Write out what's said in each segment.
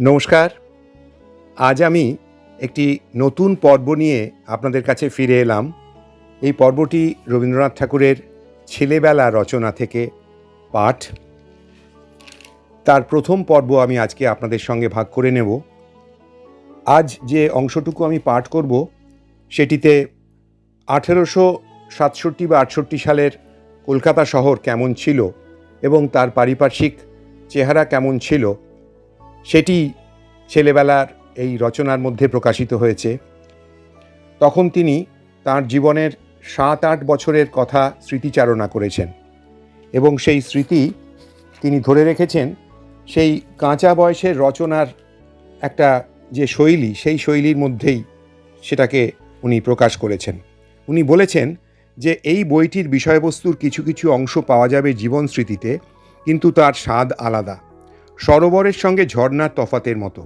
নমস্কার। আজ আমি একটি নতুন পর্ব নিয়ে আপনাদের কাছে ফিরে এলাম। এই পর্বটি রবীন্দ্রনাথ ঠাকুরের ছেলেবেলা রচনা থেকে পাঠ। তার প্রথম পর্ব আমি আজকে আপনাদের সঙ্গে ভাগ করে নেব। আজ যে অংশটুকু আমি পাঠ করব সেটিতে 1867 বা 68 সালের কলকাতা শহর কেমন ছিল এবং তার পারিপার্শ্বিক চেহারা কেমন ছিল সেটি ছেলেবেলার এই রচনার মধ্যে প্রকাশিত হয়েছে। তখন তিনি তাঁর জীবনের 7-8 বছরের কথা স্মৃতিচারণা করেছেন এবং সেই স্মৃতি তিনি ধরে রেখেছেন সেই কাঁচা বয়সের রচনার একটা যে শৈলী, সেই শৈলীর মধ্যেই সেটাকে উনি প্রকাশ করেছেন। উনি বলেছেন যে এই বইটির বিষয়বস্তুর কিছু কিছু অংশ পাওয়া যাবে জীবন স্মৃতিতে, কিন্তু তার স্বাদ আলাদা। সরোবরের সঙ্গে ঝর্ণার তফাতের মতো।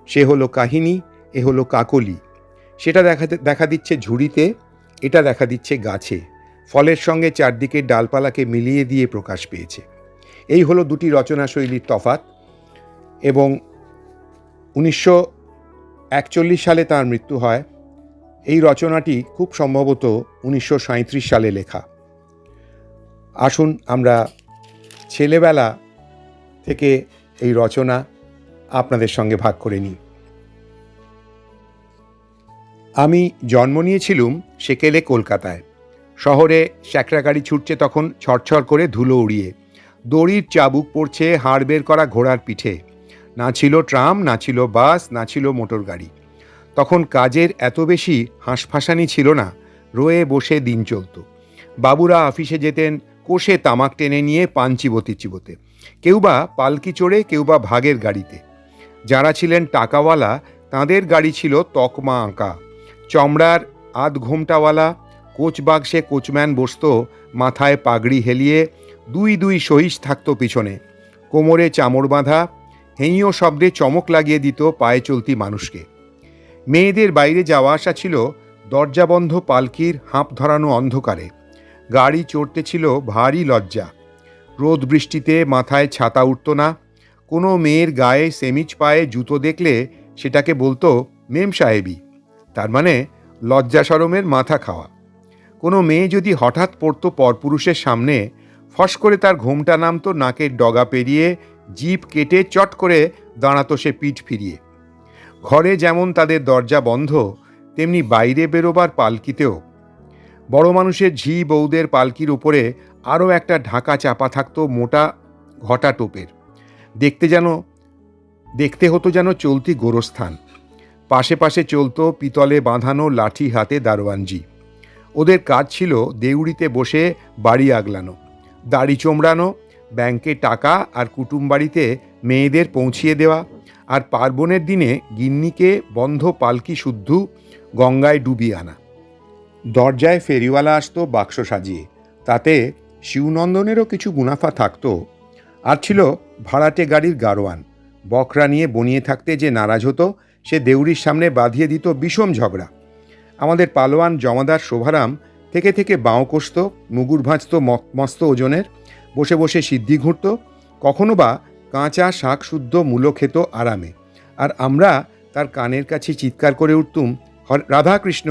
সে হলো কাহিনী, এ হলো কাকলি। সেটা দেখা দিচ্ছে ঝুড়িতে, এটা দেখা দিচ্ছে গাছে। ফলের সঙ্গে চারদিকের ডালপালাকে মিলিয়ে দিয়ে প্রকাশ পেয়েছে। এই হলো দুটি রচনা শৈলীর তফাৎ। এবং 1941 সালে তার মৃত্যু হয়। এই রচনাটি খুব সম্ভবত 1937 সালে লেখা। আসুন আমরা ছেলেবেলা থেকে এই রচনা আপনাদের সঙ্গে ভাগ করে নিই। আমি জন্ম নিয়েছিলুম সেকেলে কলকাতায়। শহরে স্যাকরা গাড়ি ছুটছে তখন ছড়ছড় করে ধুলো উড়িয়ে। দড়ির চাবুক পড়ছে হাড় বের করা ঘোড়ার পিঠে। না ছিল ট্রাম, না ছিল বাস, না ছিল মোটর গাড়ি। তখন কাজের এত বেশি হাঁসফাঁসানি ছিল না, রয়ে বসে দিন চলত। বাবুরা অফিসে যেতেন কোষে তামাক টেনে নিয়ে পান চিবোতে চিবোতে। কেউ বা পালকি চড়ে, কেউ বা ভাগের গাড়িতে। যারা ছিলেন টাকাওয়ালা তাঁদের গাড়ি ছিল তকমা আঁকা। চমড়ার আধ ঘোমটাওয়ালা কোচ বাক্সে কোচম্যান বসত, মাথায় পাগড়ি হেলিয়ে। দুই দুই সহিস থাকত পিছনে, কোমরে চামড় বাঁধা। হেঁইও শব্দে চমক লাগিয়ে দিত পায়ে চলতি মানুষকে। মেয়েদের বাইরে যাওয়া আসা ছিল দরজা বন্ধ পালকির হাঁপ ধরানো অন্ধকারে। গাড়ি চড়তে ছিল ভারী লজ্জা। রোদ বৃষ্টিতে মাথায় ছাতা উঠত না। কোনো মেয়ের গায়ে সেমিজ পায়ে জুতো দেখলে সেটাকে বলতো মেম সাহেবি, তার মানে লজ্জা শরমের মাথা খাওয়া। কোনো মেয়ে যদি হঠাৎ পড়তো পরপুরুষের সামনে, ফস করে তার ঘোমটা নামতো নাকের ডগা পেরিয়ে, জিভ কেটে চট করে দাঁড়াতো সে পিঠ ফিরিয়ে। ঘরে যেমন তাদের দরজা বন্ধ, তেমনি বাইরে বেরোবার পালকিতেও। বড় মানুষের ঝি বউদের পালকির উপরে আরও একটা ঢাকা চাপা থাকতো মোটা ঘটা টোপের। দেখতে হতো যেন চলতি গোরস্থান। পাশে পাশে চলতো পিতলে বাঁধানো লাঠি হাতে দারোয়ানজি। ওদের কাজ ছিল দেউড়িতে বসে বাড়ি আগলানো, দাড়ি চোমড়ানো, ব্যাংকে টাকা আর কুটুম বাড়িতে মেয়েদের পৌঁছিয়ে দেওয়া, আর পার্বণের দিনে গিন্নিকে বন্ধ পালকি শুদ্ধ গঙ্গায় ডুবিয়ে আনা। দরজায় ফেরিওয়ালা আসতো বাক্স সাজিয়ে, তাতে শিবনন্দনেরও কিছু মুনাফা থাকতো। আর ছিল ভাড়াটে গাড়ির গাড়োয়ান। বকরা নিয়ে বনিয়ে থাকতে যে নারাজ হতো, সে দেউড়ির সামনে বাঁধিয়ে দিত বিষম ঝগড়া। আমাদের পালোয়ান জমাদার শোভারাম থেকে থেকে বাঁও কষত, মুগুর ভাঁজত মস্ত ওজনের, বসে বসে সিদ্ধি ঘুরত, কখনো বা কাঁচা শাক শুদ্ধ মূলো খেত আরামে। আর আমরা তার কানের কাছে চিৎকার করে উঠতুম, রাধাকৃষ্ণ।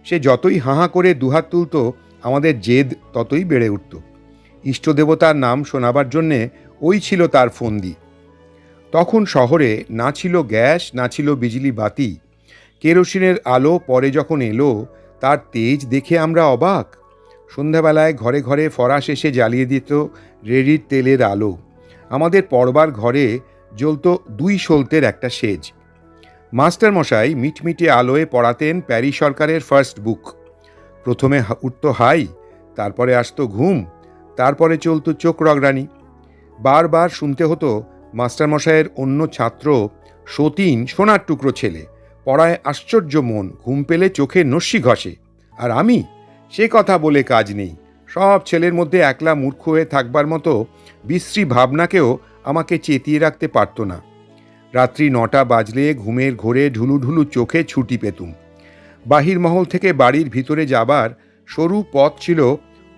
সে যতই হাঁ করে দুহাত তুলত, আমাদের জেদ ততই বেড়ে উঠত। ইষ্টদেবতার নাম শোনাবার জন্যে ওই ছিল তার ফন্দি। তখন শহরে না ছিল গ্যাস, না ছিল বিজলি বাতি। কেরোসিনের আলো পরে যখন এলো, তার তেজ দেখে আমরা অবাক। সন্ধ্যাবেলায় ঘরে ঘরে ফরাস এসে জ্বালিয়ে দিত রেডির তেলের আলো। আমাদের পড়বার ঘরে জ্বলত 2 সলতের একটা সেজ। মাস্টারমশাই মিটমিটে আলোয় পড়াতেন প্যারি সরকারের ফার্স্ট বুক। প্রথমে উঠত হাই, তারপরে আসতো ঘুম, তারপরে চলত চোখ রগড়ানি। বারবার শুনতে হতো মাস্টারমশাইয়ের অন্য ছাত্র সতীন সোনার টুকরো ছেলে, পড়ায় আশ্চর্য মন, ঘুম পেলে চোখে নস্যি ঘষে। আর আমি, সে কথা বলে কাজ নেই। সব ছেলের মধ্যে একলা মূর্খ হয়ে থাকবার মতো বিশ্রী ভাবনাকেও আমাকে চেতিয়ে রাখতে পারত না। রাত্রি 9টা বাজলে ঘুমের ঘোরে ঢুলু ঢুলু চোখে ছুটি পেতুম। বাহির মহল থেকে বাড়ির ভিতরে যাবার সরু পথ ছিল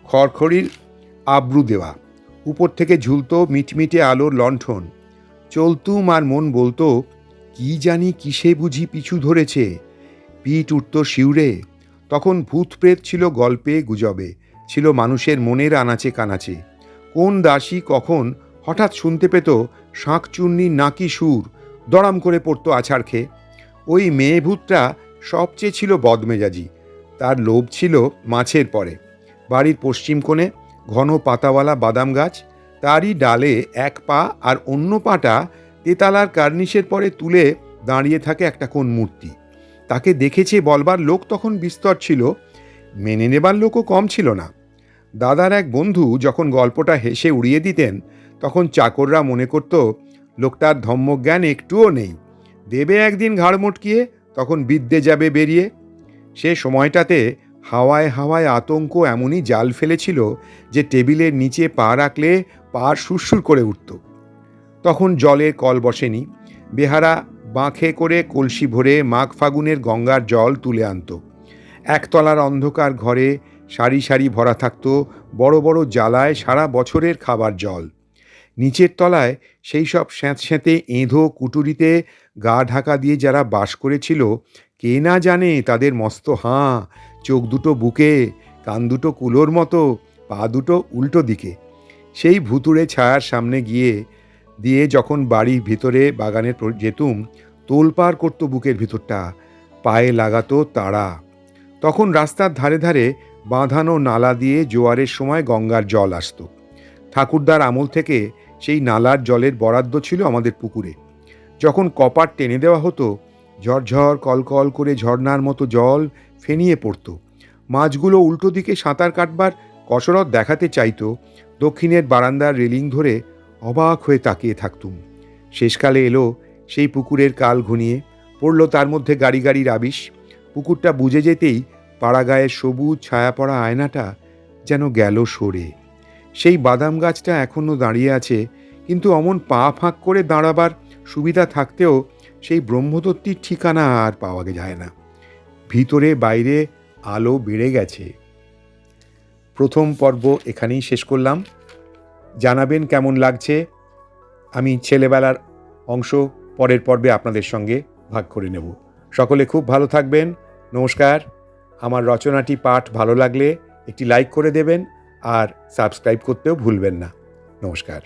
খড়খড়ির আব্রু দেওয়া। উপর থেকে ঝুলতো মিটমিটে আলোর লণ্ঠন। চলতুম আর মন বলতো, কি জানি কিসে বুঝি পিছু ধরেছে, পিঠ উঠত শিউরে। তখন ভূত প্রেত ছিল গল্পে গুজবে, ছিল মানুষের মনের আনাচে কানাচে। কোন দাসী কখন হঠাৎ শুনতে পেত শাঁকচুন্নির নাকি সুর, দড়াম করে পড়তো আছাড় খেয়ে। ওই মেয়ে ভূতটা সবচেয়ে ছিল বদমেজাজি। তার লোভ ছিল মাছের পরে। বাড়ির পশ্চিম কোণে ঘন পাতাওয়ালা বাদাম গাছ, তারই ডালে এক পা আর অন্য পাটা তেতালার কার্নিশের পরে তুলে দাঁড়িয়ে থাকে একটা কোন মূর্তি। তাকে দেখেছে বলবার লোক তখন বিস্তর ছিল, মেনে নেবার লোকও কম ছিল না। দাদার এক বন্ধু যখন গল্পটা হেসে উড়িয়ে দিতেন, তখন চাকররা মনে করত লোকটার ধম্মজ্ঞান একটুও নেই, দেবে একদিন ঘাড় মটকিয়ে, তখন বিদ্যে যাবে বেরিয়ে। সে সময়টাতে হাওয়ায় হাওয়ায় আতঙ্ক এমনই জাল ফেলেছিল যে টেবিলের নিচে পা রাখলে পা সুরসুর করে উঠত। তখন জলের কল বসেনি। বেহারা বাঁখে করে কলসি ভরে মাঘ ফাগুনের গঙ্গার জল তুলে আনত। একতলার অন্ধকার ঘরে সারি সারি ভরা থাকত বড় বড় জ্বালায় সারা বছরের খাবার জল। নিচের তলায় সেই সব স্যাঁতস্যাঁতে এঁধো কুটুরিতে গা ঢাকা দিয়ে যারা বাস করেছিল, কে না জানে তাদের মস্ত হাঁ, চোখ দুটো বুকে, কান দুটো কুলোর মতো, পা দুটো উল্টো দিকে। সেই ভুতুড়ে ছায়ার সামনে দিয়ে যখন বাড়ির ভিতরে বাগানের যেতুম, তোলপাড় করতো বুকের ভিতরটা, পায়ে লাগাতো তাড়া। তখন রাস্তার ধারে ধারে বাঁধানো নালা দিয়ে জোয়ারের সময় গঙ্গার জল আসতো। ঠাকুরদার আমল থেকে সেই নালার জলের বরাদ্দ ছিল আমাদের পুকুরে। যখন কপাট টেনে দেওয়া হতো, ঝরঝর কলকল করে ঝর্নার মতো জল ফেনিয়ে পড়তো। মাছগুলো উল্টো দিকে সাঁতার কাটবার কসরত দেখাতে চাইতো। দক্ষিণের বারান্দার রেলিং ধরে অবাক হয়ে তাকিয়ে থাকতুম। শেষকালে এলো সেই পুকুরের কাল ঘনিয়ে, পড়ল তার মধ্যে গাড়ি গাড়ির আবিশ। পুকুরটা বুঝে যেতেই পাড়াগায়ের সবুজ ছায়া পড়া আয়নাটা যেন গেল সরে। সেই বাদাম গাছটা এখনও দাঁড়িয়ে আছে, কিন্তু অমন পা ফাঁক করে দাঁড়াবার সুবিধা থাকতেও সেই ব্রহ্মদত্তির ঠিকানা আর পাওয়া যায় না। ভিতরে বাইরে আলো বেড়ে গেছে। প্রথম পর্ব এখানেই শেষ করলাম। জানাবেন কেমন লাগছে। আমি ছেলেবেলার অংশ পরের পর্বে আপনাদের সঙ্গে ভাগ করে নেব। সকলে খুব ভালো থাকবেন। নমস্কার। আমার রচনাটি পাঠ ভালো লাগলে একটি লাইক করে দেবেন আর সাবস্ক্রাইব করতেও ভুলবেন না। নমস্কার।